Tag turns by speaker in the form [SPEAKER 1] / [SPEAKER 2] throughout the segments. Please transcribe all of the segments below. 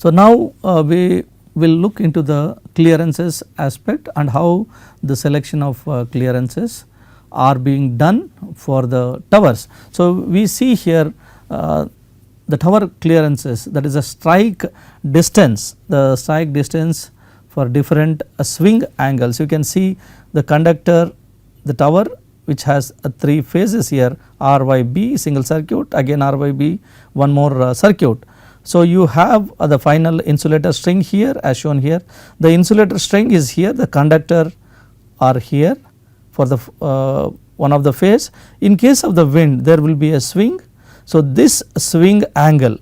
[SPEAKER 1] So, now we will look into the clearances aspect and how the selection of clearances are being done for the towers. So, we see here the tower clearances, that is a strike distance, the strike distance for different swing angles. You can see the conductor, the tower which has 3 phases here, RYB single circuit, again RYB one more circuit. So, you have the final insulator string here as shown here. The insulator string is here, the conductor are here for the one of the phase. In case of the wind, there will be a swing. So, this swing angle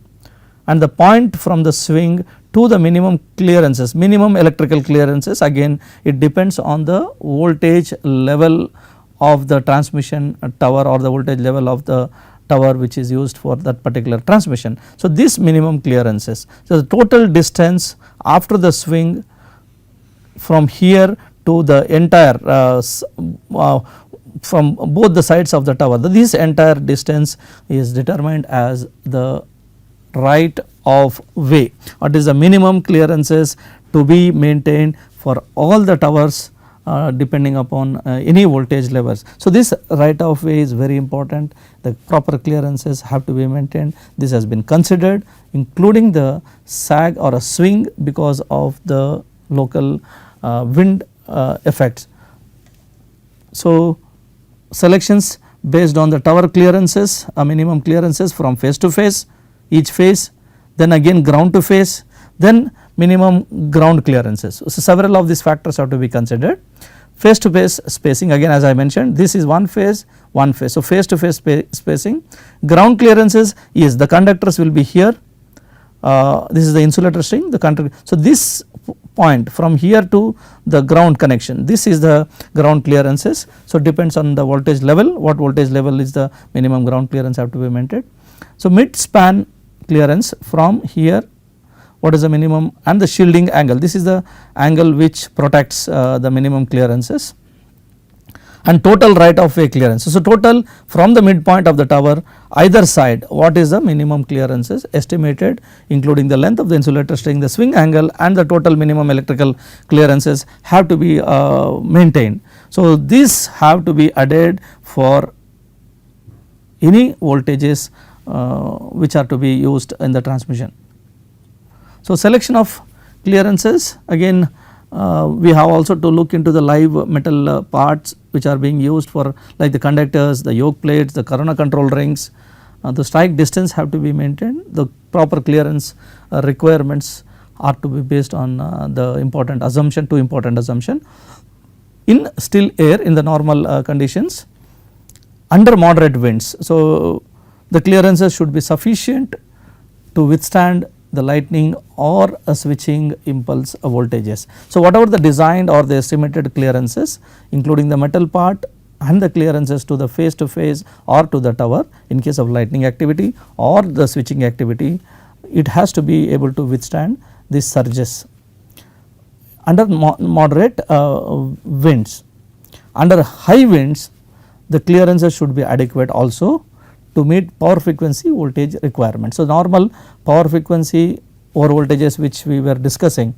[SPEAKER 1] and the point from the swing to the minimum clearances, minimum electrical clearances, again it depends on the voltage level of the transmission tower or the voltage level of the tower which is used for that particular transmission. So, this minimum clearances. So, the total distance after the swing from here to the entire from both the sides of the tower, this entire distance is determined as the right of way. What is the minimum clearances to be maintained for all the towers depending upon any voltage levels. So, this right of way is very important, the proper clearances have to be maintained. This has been considered including the sag or a swing because of the local wind effects. So, selections based on the tower clearances, minimum clearances from phase to phase, each phase, then again ground to phase, then minimum ground clearances. So, several of these factors have to be considered. Phase to phase spacing, again as I mentioned, this is one phase. So, phase to phase spacing. Ground clearances is the conductors will be here, this is the insulator string, the conductor. So, this point from here to the ground connection, this is the ground clearances. So, depends on the voltage level, what voltage level is the minimum ground clearance have to be maintained. So, mid span clearance from here, what is the minimum, and the shielding angle, this is the angle which protects the minimum clearances, and total right of way clearance. So, total from the midpoint of the tower either side, what is the minimum clearances estimated including the length of the insulator string, the swing angle and the total minimum electrical clearances have to be maintained. So, these have to be added for any voltages which are to be used in the transmission. So, selection of clearances, again we have also to look into the live metal parts which are being used for, like the conductors, the yoke plates, the corona control rings, the strike distance have to be maintained, the proper clearance requirements are to be based on the important assumption, two important assumption. In still air, in the normal conditions, under moderate winds. So, the clearances should be sufficient to withstand the lightning or a switching impulse voltages. So, whatever the designed or the estimated clearances including the metal part and the clearances to the phase to phase or to the tower in case of lightning activity or the switching activity, it has to be able to withstand these surges. Under moderate winds, under high winds, the clearances should be adequate also to meet power frequency voltage requirements. So, normal power frequency over voltages which we were discussing.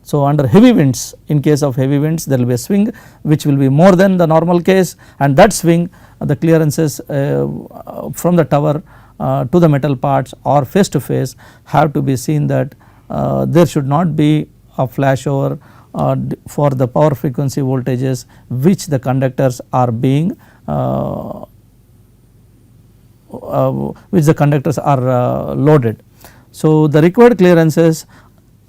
[SPEAKER 1] So, under heavy winds, in case of heavy winds there will be a swing which will be more than the normal case, and that swing the clearances from the tower to the metal parts or face to face have to be seen that there should not be a flashover for the power frequency voltages which the conductors are being loaded. So, the required clearances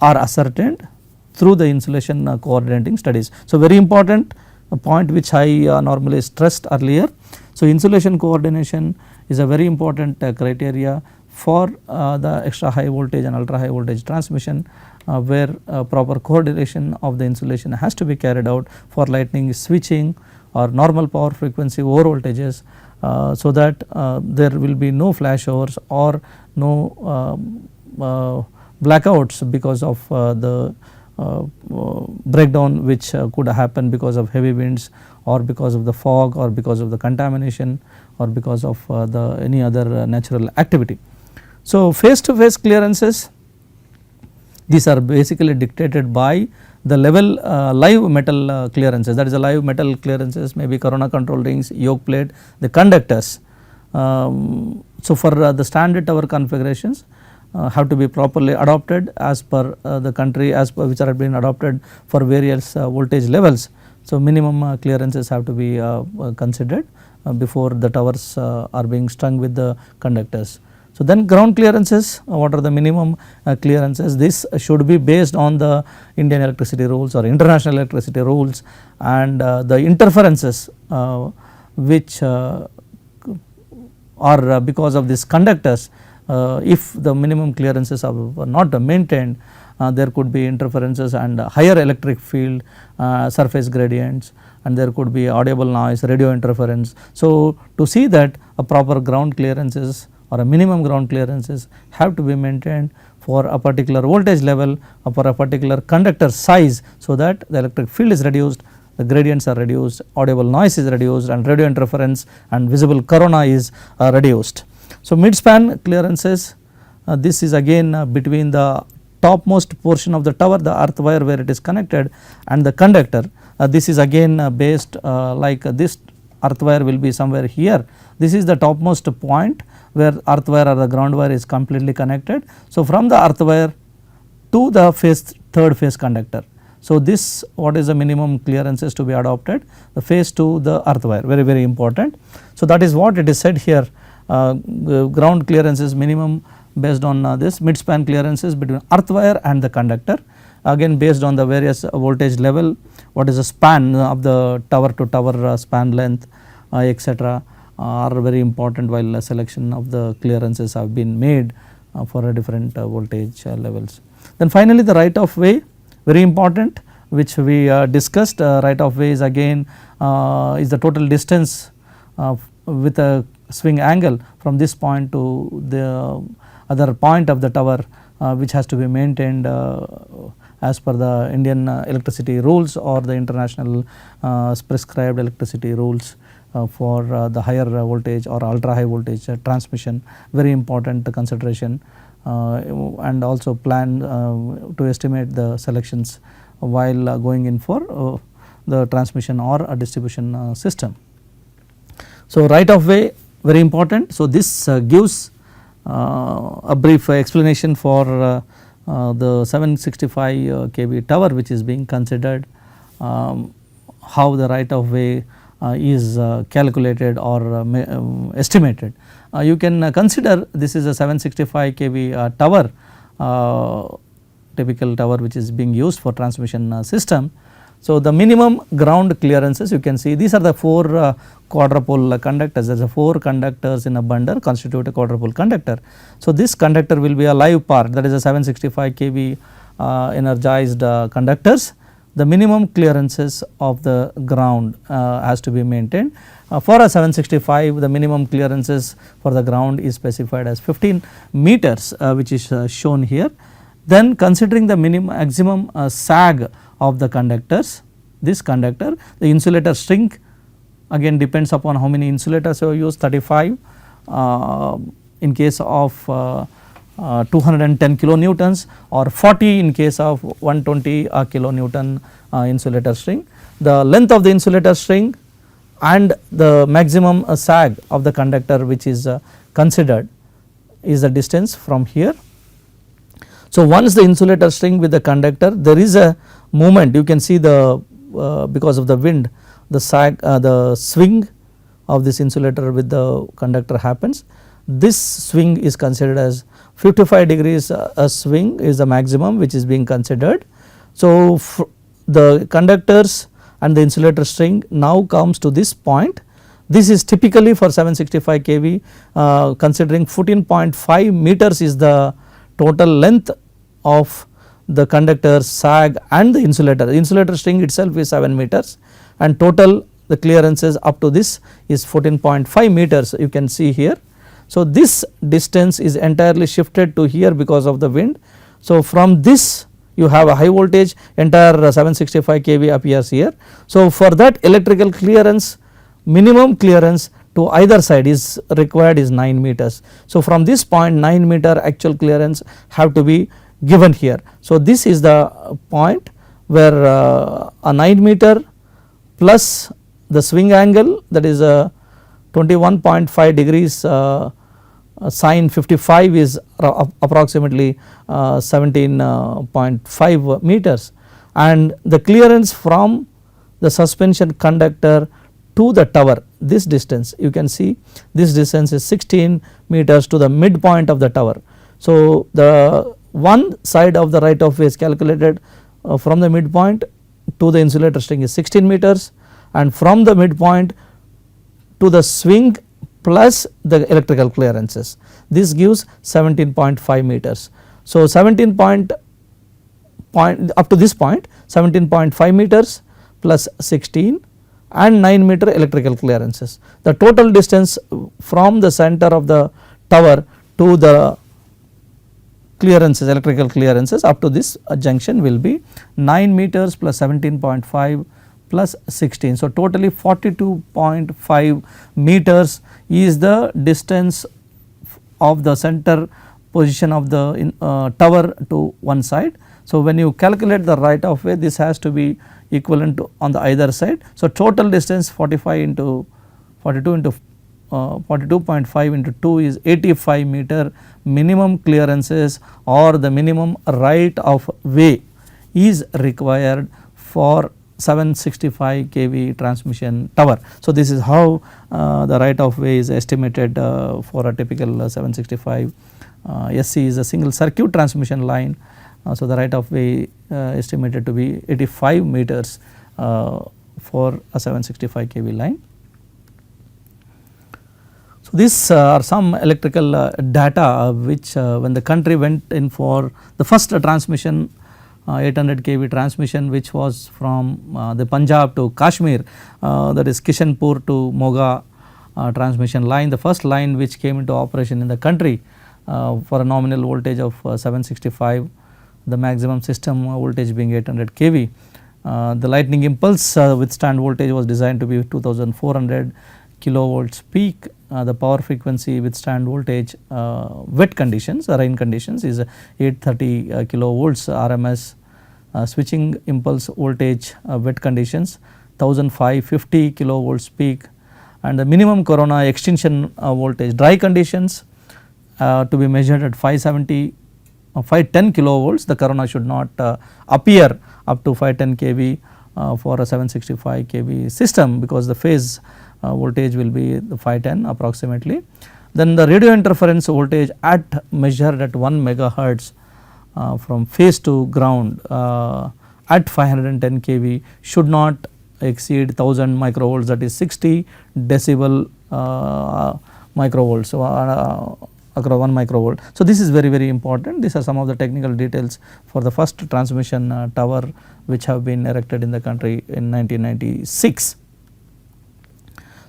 [SPEAKER 1] are ascertained through the insulation coordinating studies. So, very important point which I normally stressed earlier. So, insulation coordination is a very important criteria for the extra high voltage and ultra high voltage transmission where proper coordination of the insulation has to be carried out for lightning switching or normal power frequency over voltages, so that there will be no flashovers or no blackouts because of the breakdown which could happen because of heavy winds or because of the fog or because of the contamination or because of any other natural activity. So, face to face clearances, These are basically dictated by the level live metal clearances, that is the live metal clearances, maybe corona control rings, yoke plate, the conductors. So, for the standard tower configurations have to be properly adopted as per the country, as per which are being adopted for various voltage levels. So, minimum clearances have to be considered before the towers are being strung with the conductors. So, then ground clearances, what are the minimum clearances? This should be based on the Indian electricity rules or international electricity rules, and the interferences which are because of these conductors. If the minimum clearances are not maintained, there could be interferences and higher electric field, surface gradients, and there could be audible noise, radio interference. So, to see that a proper ground clearances or a minimum ground clearances have to be maintained for a particular voltage level or for a particular conductor size, so that the electric field is reduced, the gradients are reduced, audible noise is reduced, and radio interference and visible corona is reduced. So, mid-span clearances, this is again between the topmost portion of the tower, the earth wire where it is connected, and the conductor. This is again based like this earth wire will be somewhere here. This is the topmost point where earth wire or the ground wire is completely connected. So, from the earth wire to the third phase conductor. So, this what is the minimum clearances to be adopted, the phase to the earth wire, very very important. So, that is what it is said here, ground clearances minimum based on this, mid span clearances between earth wire and the conductor, again based on the various voltage level, what is the span of the tower to tower span length, etc. are very important while selection of the clearances have been made for different voltage levels. Then finally, the right of way, very important, which we discussed. Right of way is again is the total distance with a swing angle from this point to the other point of the tower, which has to be maintained as per the Indian electricity rules or the international prescribed electricity rules for the higher voltage or ultra high voltage transmission, very important consideration, and also plan to estimate the selections while going in for the transmission or a distribution system. So, right of way very important. So, this gives a brief explanation for the 765 kV tower which is being considered, how the right of way is calculated or estimated. You can consider this is a 765 kV tower, typical tower which is being used for transmission system. So, the minimum ground clearances, you can see these are the 4 quadrupole conductors. There is a 4 conductors in a bundle constitute a quadrupole conductor. So, this conductor will be a live part, that is a 765 kV energized conductors. The minimum clearances of the ground has to be maintained. For a 765, the minimum clearances for the ground is specified as 15 meters, which is shown here. Then considering the maximum sag of the conductors, this conductor, the insulator string again depends upon how many insulators you use, 35 in case of 210 kilonewtons or 40 in case of 120 kilonewton insulator string. The length of the insulator string and the maximum sag of the conductor which is considered is the distance from here. So, once the insulator string with the conductor, there is a movement, you can see the because of the wind, the sag, the swing of this insulator with the conductor happens. This swing is considered as 55 degrees a swing is the maximum which is being considered. So, the conductors and the insulator string now comes to this point. This is typically for 765 kV considering 14.5 meters is the total length of the conductor, sag and the insulator. The insulator string itself is 7 meters and total the clearances up to this is 14.5 meters, you can see here. So, this distance is entirely shifted to here because of the wind. So, from this you have a high voltage, entire 765 kV appears here. So, for that electrical clearance, minimum clearance to either side is required is 9 meters. So, from this point 9 meter actual clearance have to be given here. So, this is the point where a 9 meter plus the swing angle, that is 21.5 degrees sin 55 is approximately 17.5 meters, and the clearance from the suspension conductor to the tower, this distance you can see, this distance is 16 meters to the midpoint of the tower. So, the one side of the right of way is calculated from the midpoint to the insulator string is 16 meters, and from the midpoint to the swing plus the electrical clearances, this gives 17.5 meters. So, 17 point up to this point 17.5 meters plus 16 and 9 meter electrical clearances. The total distance from the center of the tower to the clearances, electrical clearances up to this junction will be 9 meters plus 17.5 plus 16. So, totally 42.5 meters is the distance of the center position of the tower to one side. So, when you calculate the right of way, this has to be equivalent to on the either side. So, total distance 45 into 42 into 42.5 into 2 is 85 meter minimum clearances or the minimum right of way is required for 765 kV transmission tower. So, this is how the right of way is estimated for a typical 765 SC is a single circuit transmission line. So, the right of way estimated to be 85 meters for a 765 kV line. So, these are some electrical data which when the country went in for the first transmission 800 kV transmission, which was from the Punjab to Kashmir, that is Kishanpur to Moga transmission line, the first line which came into operation in the country for a nominal voltage of 765, the maximum system voltage being 800 kV. The lightning impulse withstand voltage was designed to be 2400 kilovolts peak. The power frequency withstand voltage wet conditions, rain conditions is 830 kilovolts RMS. Switching impulse voltage wet conditions 1550 kilovolts peak, and the minimum corona extinction voltage dry conditions to be measured at 510 kilovolts. The corona should not appear up to 510 kV for a 765 kV system, because the phase voltage will be the 510 approximately. Then the radio interference voltage measured at 1 megahertz from phase to ground at 510 kV should not exceed 1000 microvolts, that is 60 decibel microvolts. So, across 1 microvolt. So, this is very important. These are some of the technical details for the first transmission tower which have been erected in the country in 1996.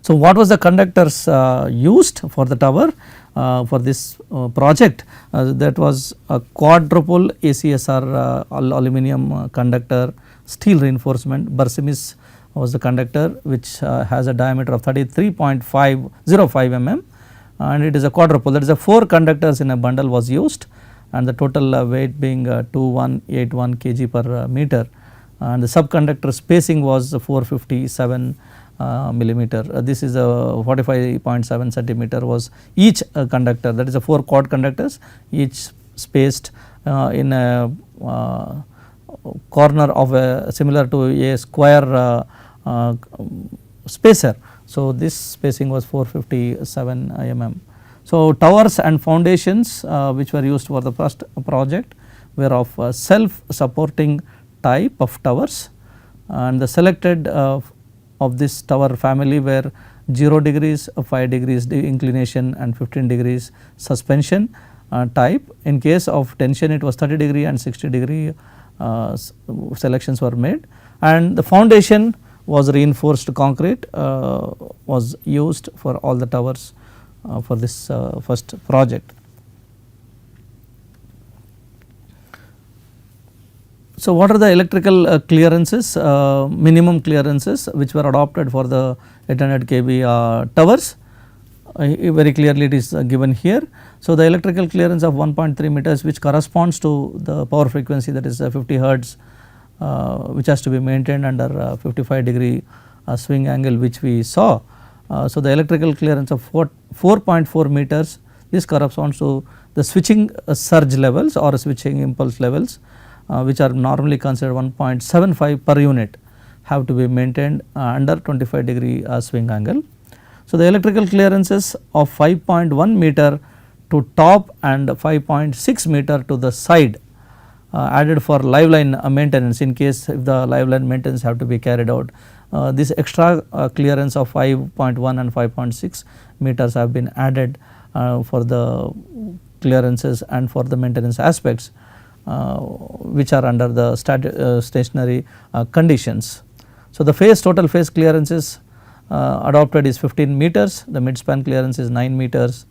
[SPEAKER 1] So, what was the conductors used for the tower for this project? That was a quadruple ACSR aluminum conductor, steel reinforcement. Bursimis was the conductor, which has a diameter of 33.505 mm, and it is a quadruple, that is a 4 conductors in a bundle was used, and the total weight being 2181 kg per meter, and the subconductor spacing was 457 millimeter. This is a 45.7 centimeter was each conductor, that is a 4 quad conductors, each spaced in a corner of a similar to a square spacer. So, this spacing was 457 mm. So, towers and foundations which were used for the first project were of self supporting type of towers, and the selected of this tower family were 0 degrees, 5 degrees inclination and 15 degrees suspension type. In case of tension, it was 30 degree and 60 degree selections were made, and the foundation was reinforced concrete was used for all the towers for this first project. So, what are the electrical clearances, minimum clearances which were adopted for the 800 kV towers? very clearly it is given here. So, the electrical clearance of 1.3 meters which corresponds to the power frequency, that is 50 hertz, which has to be maintained under 55 degree swing angle which we saw. So, the electrical clearance of 4.4 meters, this corresponds to the switching surge levels or switching impulse levels, which are normally considered 1.75 per unit, have to be maintained under 25 degree swing angle. So, the electrical clearances of 5.1 meter to top and 5.6 meter to the side added for live line maintenance, in case if the live line maintenance have to be carried out. This extra clearance of 5.1 and 5.6 meters have been added for the clearances and for the maintenance aspects, which are under the stationary conditions. So, the total phase clearances adopted is 15 meters, the mid span clearance is 9 meters,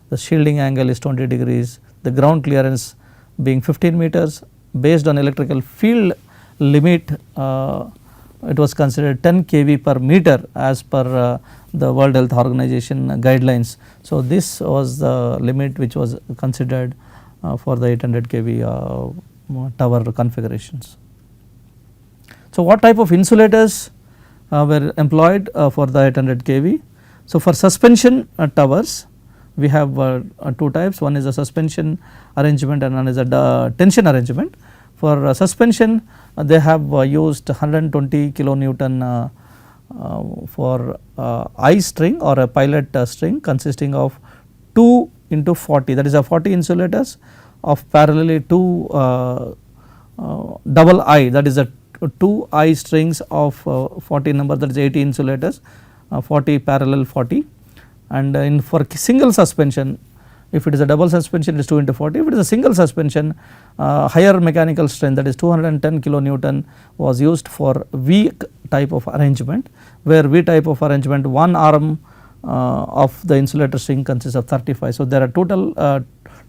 [SPEAKER 1] the shielding angle is 20 degrees, the ground clearance being 15 meters. Based on electrical field limit, it was considered 10 kV per meter as per the World Health Organization guidelines. So, this was the limit which was considered for the 800 kV tower configurations. So, what type of insulators were employed for the 800 kV? So, for suspension towers we have two types, one is a suspension arrangement and one is a tension arrangement. For suspension they have used 120 kilonewton for I string or a pilot string consisting of 2 into 40, that is a 40 insulators of parallelly 2 double I, that is a 2 I strings of 40 number, that is 80 insulators, 40 parallel 40. And for single suspension, if it is a double suspension it is 2 into 40, if it is a single suspension higher mechanical strength, that is 210 kilonewton was used for V type of arrangement, where V type of arrangement one arm of the insulator string consists of 35. So, there are total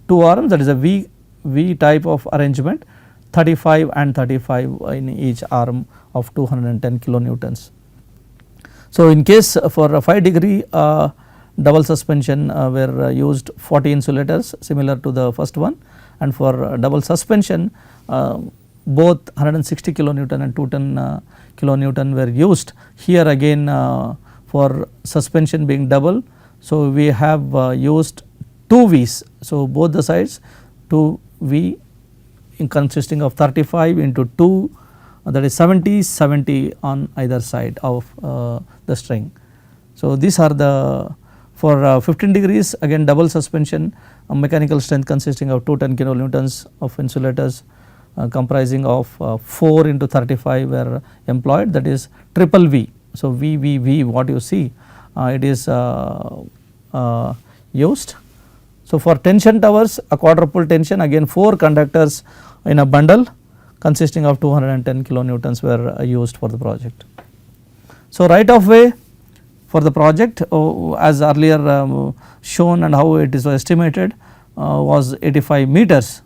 [SPEAKER 1] 2 arms, that is a V type of arrangement, 35 and 35 in each arm of 210 kilonewtons. So, in case for a 5 degree double suspension were used 40 insulators similar to the first one, and for double suspension both 160 kilonewton and 210 kilonewton were used. Here again for suspension being double, so we have used 2 V's. So, both the sides 2 V consisting of 35 into 2, that is 70 on either side of the string. So, these are the for 15 degrees again double suspension, mechanical strength consisting of 210 kilonewtons of insulators comprising of 4 into 35 were employed, that is triple V. So, V what you see it is used. So, for tension towers a quadruple tension, again 4 conductors in a bundle consisting of 210 kilonewtons were used for the project. So, right of way for the project as earlier shown and how it is estimated was 85 meters,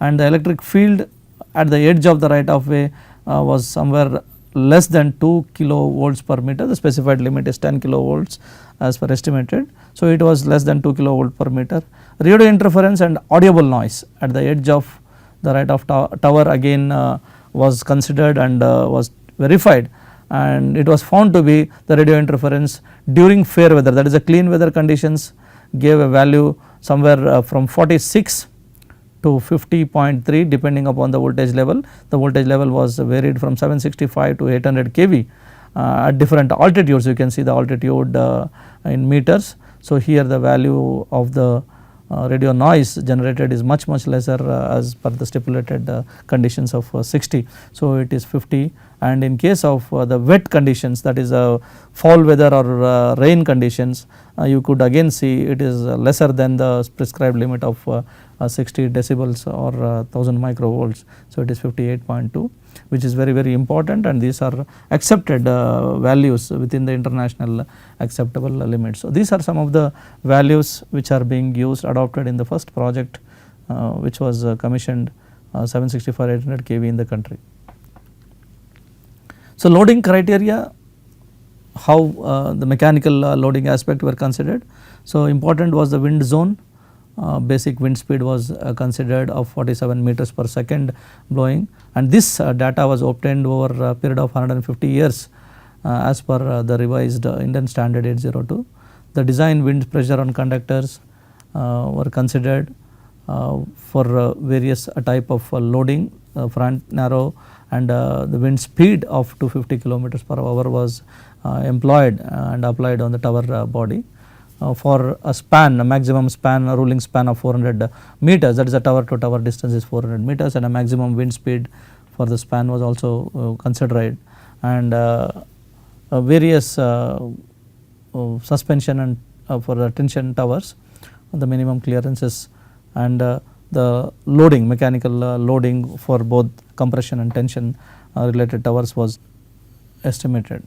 [SPEAKER 1] and the electric field at the edge of the right of way was somewhere less than 2 kilovolts per meter. The specified limit is 10 kilovolts as per estimated. So, it was less than 2 kilovolt per meter. Radio interference and audible noise at the edge of the right of tower again was considered and was verified, and it was found to be the radio interference during fair weather, that is the clean weather conditions, gave a value somewhere from 46 to 50.3 depending upon the voltage level. The voltage level was varied from 765 to 800 kV at different altitudes. You can see the altitude in meters. So, here the value of the radio noise generated is much lesser as per the stipulated conditions of 60. So, it is 50, and in case of the wet conditions, that is fall weather or rain conditions, you could again see it is lesser than the prescribed limit of 60 decibels or 1000 microvolts. So, it is 58.2, which is very important, and these are accepted values within the international acceptable limits. So, these are some of the values which are being used adopted in the first project which was commissioned 765-800 kV in the country. So, loading criteria how the mechanical loading aspect were considered. So, important was the wind zone. Basic wind speed was considered of 47 meters per second blowing, and this data was obtained over a period of 150 years as per the revised Indian Standard 802. The design wind pressure on conductors were considered for various type of loading, front narrow, and the wind speed of 250 kilometers per hour was employed and applied on the tower body. For a span, a maximum span, a ruling span of 400 meters, that is a tower to tower distance is 400 meters, and a maximum wind speed for the span was also considered, and various suspension and for the tension towers, the minimum clearances, and the loading, mechanical loading for both compression and tension related towers was estimated.